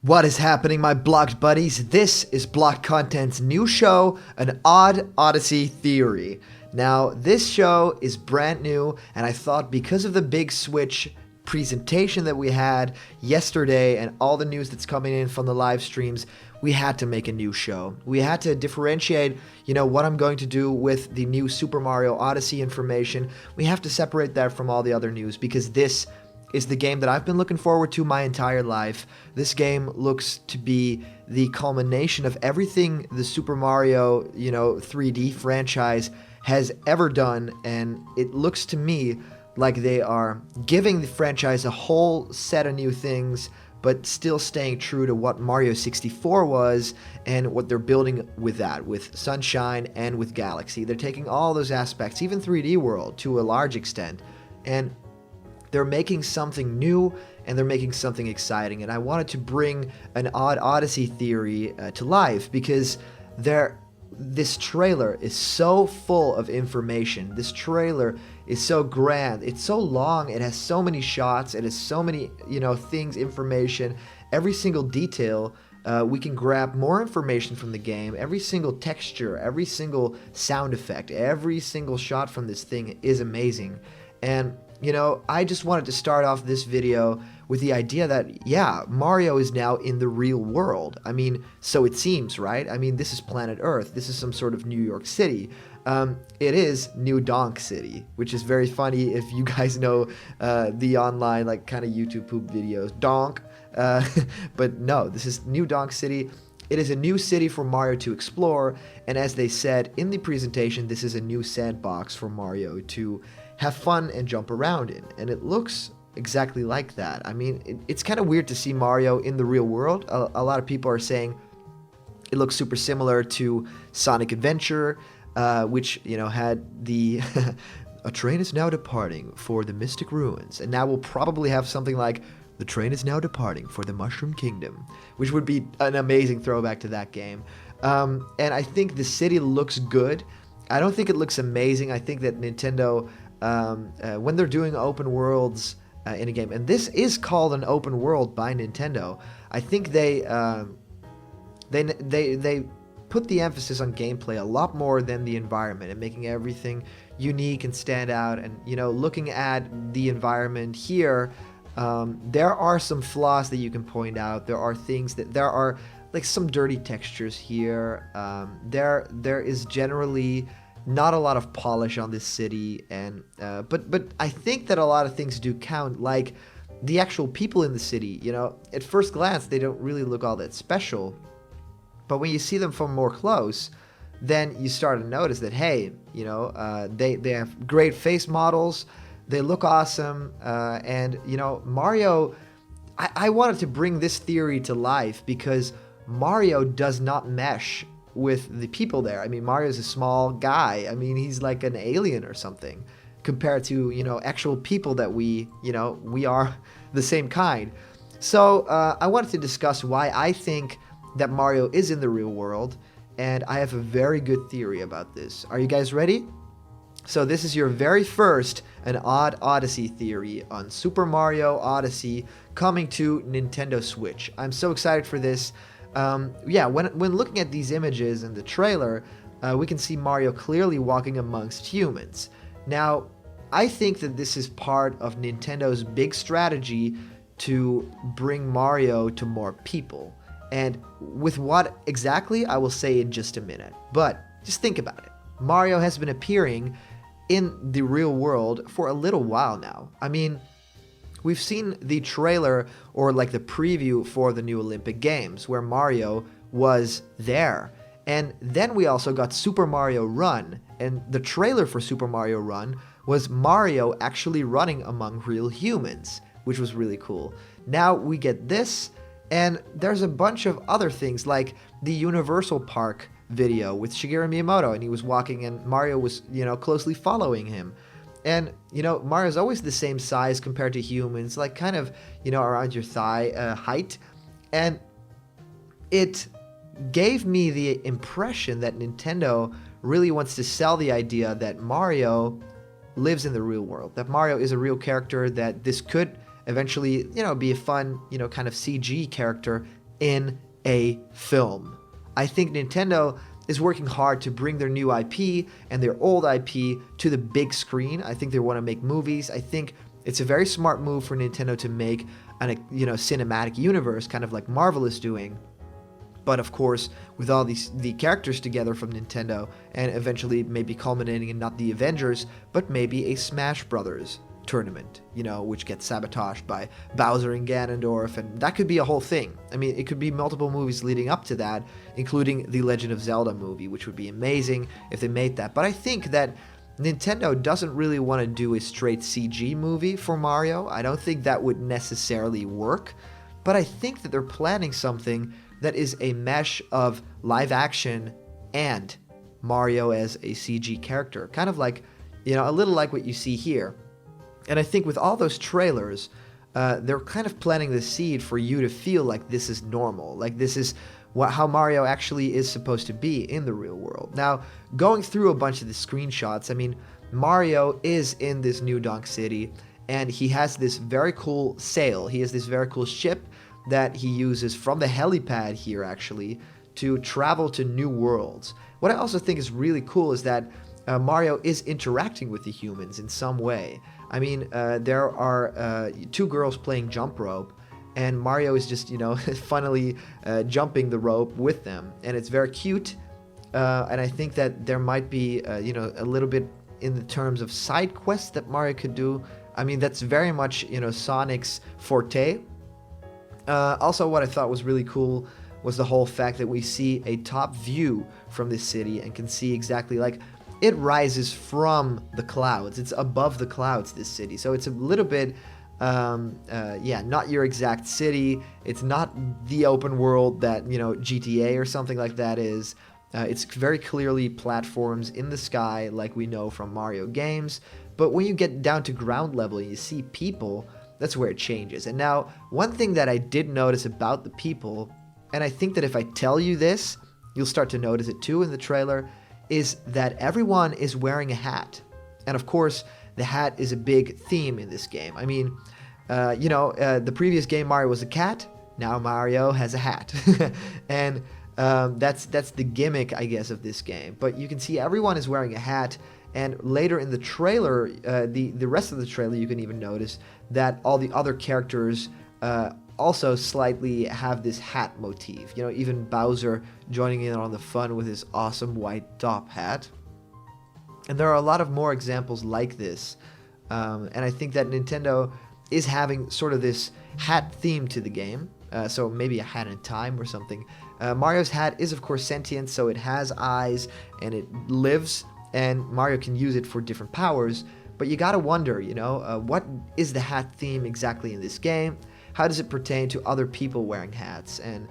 What is happening, my blocked buddies? This is Blocked Content's new show, An Odd Odyssey Theory. Now, this show is brand new, and I thought because of the big Switch presentation that we had yesterday and all the news that's coming in from the live streams, we had to make a new show. We had to differentiate, what I'm going to do with the new Super Mario Odyssey information. We have to separate that from all the other news because this is the game that I've been looking forward to my entire life. This game looks to be the culmination of everything the Super Mario, 3D franchise has ever done, and it looks to me like they are giving the franchise a whole set of new things, but still staying true to what Mario 64 was and what they're building with that, with Sunshine and with Galaxy. They're taking all those aspects, even 3D World to a large extent, and they're making something new, and they're making something exciting. And I wanted to bring an Odd Odyssey theory to life because this trailer is so full of information. This trailer is so grand. It's so long. It has so many shots. It has so many, things, information. Every single detail, we can grab more information from the game. Every single texture, every single sound effect, every single shot from this thing is amazing. And I just wanted to start off this video with the idea that, yeah, Mario is now in the real world. I mean, so it seems, right? I mean, this is planet Earth. This is some sort of New York City. It is New Donk City, which is very funny if you guys know the online, kind of YouTube poop videos. Donk. But no, this is New Donk City. It is a new city for Mario to explore, and as they said in the presentation, this is a new sandbox for Mario to have fun and jump around in, and it looks exactly like that. I mean, it's kind of weird to see Mario in the real world. A lot of people are saying it looks super similar to Sonic Adventure, which, had the a train is now departing for the Mystic Ruins, and now we'll probably have something like the train is now departing for the Mushroom Kingdom, which would be an amazing throwback to that game. And I think the city looks good. I don't think it looks amazing. I think that Nintendo, when they're doing open worlds in a game, and this is called an open world by Nintendo, I think they put the emphasis on gameplay a lot more than the environment and making everything unique and stand out. And looking at the environment here, there are some flaws that you can point out. There are some dirty textures here. There is generally not a lot of polish on this city, and but I think that a lot of things do count, like the actual people in the city. At first glance they don't really look all that special, but when you see them from more close, then you start to notice that, hey, they have great face models. They look awesome, and Mario, I wanted to bring this theory to life because Mario does not mesh with the people there. I mean, Mario's a small guy. I mean, he's like an alien or something compared to, actual people that we are the same kind. So I wanted to discuss why I think that Mario is in the real world, and I have a very good theory about this. Are you guys ready? So this is your very first An Odd Odyssey theory on Super Mario Odyssey coming to Nintendo Switch. I'm so excited for this. When looking at these images in the trailer, we can see Mario clearly walking amongst humans. Now, I think that this is part of Nintendo's big strategy to bring Mario to more people. And with what exactly, I will say in just a minute. But just think about it. Mario has been appearing in the real world for a little while now. I mean, we've seen the trailer or the preview for the new Olympic Games where Mario was there. And then we also got Super Mario Run, and the trailer for Super Mario Run was Mario actually running among real humans, which was really cool. Now we get this, and there's a bunch of other things like the Universal Park video with Shigeru Miyamoto, and he was walking and Mario was, closely following him. And, Mario's always the same size compared to humans, kind of, around your thigh height. And it gave me the impression that Nintendo really wants to sell the idea that Mario lives in the real world, that Mario is a real character, that this could eventually, be a fun, kind of CG character in a film. I think Nintendo is working hard to bring their new IP and their old IP to the big screen. I think they want to make movies. I think it's a very smart move for Nintendo to make an cinematic universe, kind of like Marvel is doing. But of course, with all the characters together from Nintendo, and eventually maybe culminating in not the Avengers, but maybe a Smash Brothers tournament, which gets sabotaged by Bowser and Ganondorf, and that could be a whole thing. I mean, it could be multiple movies leading up to that, including the Legend of Zelda movie, which would be amazing if they made that. But I think that Nintendo doesn't really want to do a straight CG movie for Mario. I don't think that would necessarily work, but I think that they're planning something that is a mesh of live action and Mario as a CG character, kind of like, a little like what you see here. And I think with all those trailers, they're kind of planting the seed for you to feel like this is normal, like this is how Mario actually is supposed to be in the real world. Now, going through a bunch of the screenshots, I mean, Mario is in this New Donk City, and he has this very cool sail. He has this very cool ship that he uses from the helipad here, actually, to travel to new worlds. What I also think is really cool is that Mario is interacting with the humans in some way. I mean, there are two girls playing jump rope, and Mario is just, funnily jumping the rope with them. And it's very cute, and I think that there might be, a little bit in the terms of side quests that Mario could do. I mean, that's very much, Sonic's forte. Also, what I thought was really cool was the whole fact that we see a top view from this city and can see exactly, like, it rises from the clouds. It's above the clouds, this city. So it's a little bit, not your exact city. It's not the open world that, GTA or something like that is. It's very clearly platforms in the sky like we know from Mario games. But when you get down to ground level and you see people, that's where it changes. And now, one thing that I did notice about the people, and I think that if I tell you this, you'll start to notice it too in the trailer, is that everyone is wearing a hat. And of course, the hat is a big theme in this game. I mean, the previous game Mario was a cat, now Mario has a hat. And that's the gimmick, I guess, of this game. But you can see everyone is wearing a hat, and later in the trailer, the rest of the trailer, you can even notice that all the other characters also slightly have this hat motif. Even Bowser joining in on the fun with his awesome white top hat. And there are a lot of more examples like this. And I think that Nintendo is having sort of this hat theme to the game. So maybe a hat in time or something. Mario's hat is, of course, sentient, so it has eyes and it lives, and Mario can use it for different powers. But you gotta wonder, what is the hat theme exactly in this game? How does it pertain to other people wearing hats? And,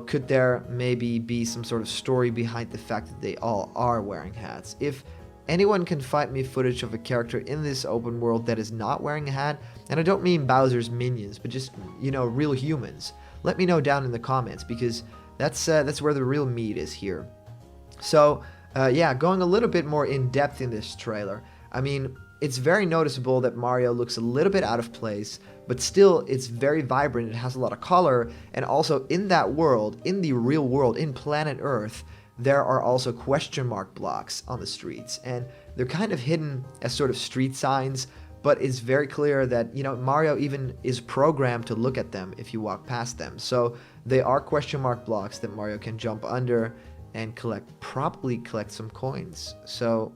could there maybe be some sort of story behind the fact that they all are wearing hats? If anyone can find me footage of a character in this open world that is not wearing a hat, and I don't mean Bowser's minions, but just, real humans, let me know down in the comments, because that's where the real meat is here. So, going a little bit more in depth in this trailer, I mean, it's very noticeable that Mario looks a little bit out of place, but still it's very vibrant, it has a lot of color, and also in that world, in the real world, in planet Earth, there are also question mark blocks on the streets, and they're kind of hidden as sort of street signs, but it's very clear that, Mario even is programmed to look at them if you walk past them. So they are question mark blocks that Mario can jump under and probably collect some coins. So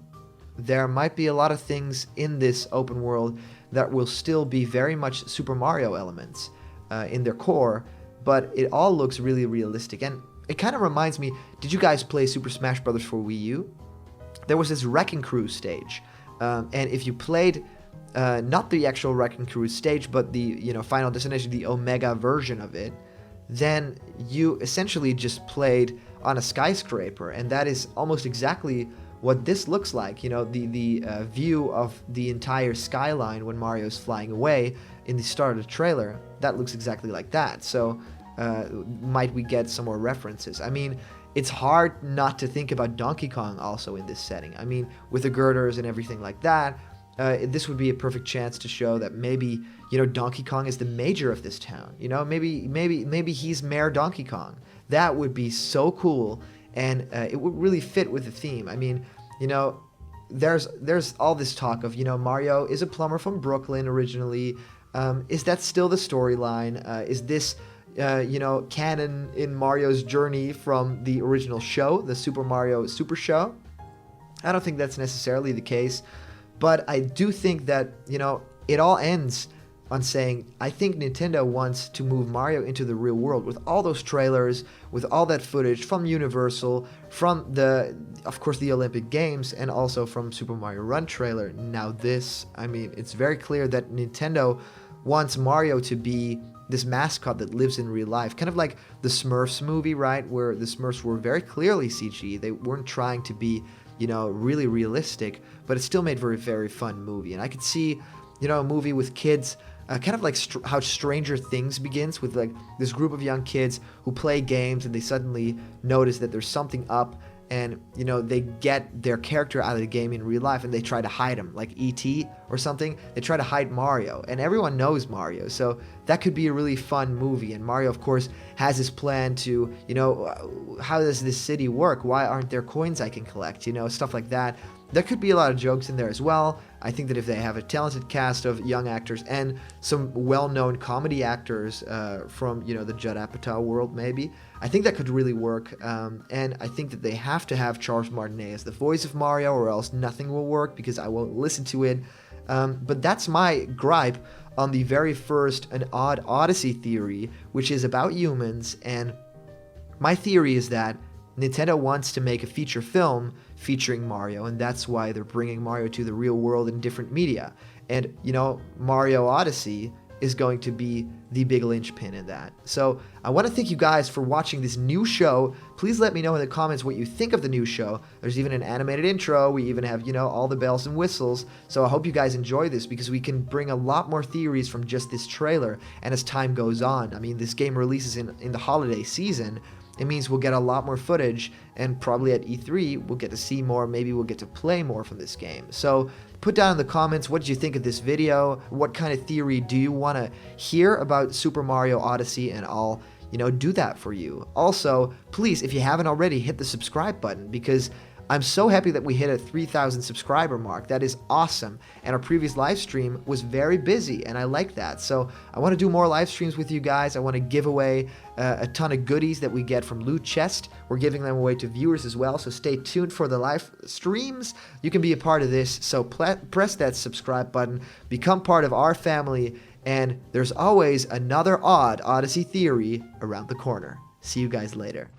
there might be a lot of things in this open world that will still be very much Super Mario elements in their core, but it all looks really realistic. And it kind of reminds me, did you guys play Super Smash Bros. For Wii U? There was this Wrecking Crew stage, and if you played not the actual Wrecking Crew stage, but the Final Destination, the Omega version of it, then you essentially just played on a skyscraper, and that is almost exactly what this looks like. The view of the entire skyline when Mario's flying away in the start of the trailer, that looks exactly like that. So might we get some more references? I mean, it's hard not to think about Donkey Kong also in this setting. I mean, with the girders and everything like that, this would be a perfect chance to show that maybe, Donkey Kong is the mayor of this town. Maybe he's Mayor Donkey Kong. That would be so cool, and it would really fit with the theme. I mean, there's all this talk of, Mario is a plumber from Brooklyn originally. Is that still the storyline? Is this, canon in Mario's journey from the original show, the Super Mario Super Show? I don't think that's necessarily the case, but I do think that, it all ends on saying, I think Nintendo wants to move Mario into the real world with all those trailers, with all that footage from Universal, from of course, the Olympic Games, and also from Super Mario Run trailer. Now it's very clear that Nintendo wants Mario to be this mascot that lives in real life, kind of like the Smurfs movie, right, where the Smurfs were very clearly CG. They weren't trying to be, really realistic, but it still made for a very fun movie. And I could see, a movie with kids, kind of like how Stranger Things begins, with like this group of young kids who play games and they suddenly notice that there's something up, and they get their character out of the game in real life and they try to hide him, like E.T. or something. They try to hide Mario, and everyone knows Mario, so that could be a really fun movie. And Mario, of course, has his plan to, how does this city work? Why aren't there coins I can collect? Stuff like that. There could be a lot of jokes in there as well. I think that if they have a talented cast of young actors and some well-known comedy actors from, the Judd Apatow world, maybe, I think that could really work. And I think that they have to have Charles Martinet as the voice of Mario, or else nothing will work, because I won't listen to it. But that's my gripe on the very first An Odd Odyssey theory, which is about humans. And my theory is that Nintendo wants to make a feature film featuring Mario, and that's why they're bringing Mario to the real world in different media. And, Mario Odyssey is going to be the big linchpin in that. So I want to thank you guys for watching this new show. Please let me know in the comments what you think of the new show. There's even an animated intro. We even have, all the bells and whistles. So I hope you guys enjoy this, because we can bring a lot more theories from just this trailer. And as time goes on, this game releases in the holiday season. It means we'll get a lot more footage, and probably at E3 we'll get to see more. Maybe we'll get to play more from this game. So put down in the comments, what did you think of this video? What kind of theory do you want to hear about Super Mario Odyssey? And I'll, do that for you. Also, please, if you haven't already, hit the subscribe button, because I'm so happy that we hit a 3,000 subscriber mark. That is awesome. And our previous live stream was very busy, and I like that. So I want to do more live streams with you guys. I want to give away a ton of goodies that we get from Loot Chest. We're giving them away to viewers as well, so stay tuned for the live streams. You can be a part of this, so press that subscribe button, become part of our family, and there's always another Odd Odyssey theory around the corner. See you guys later.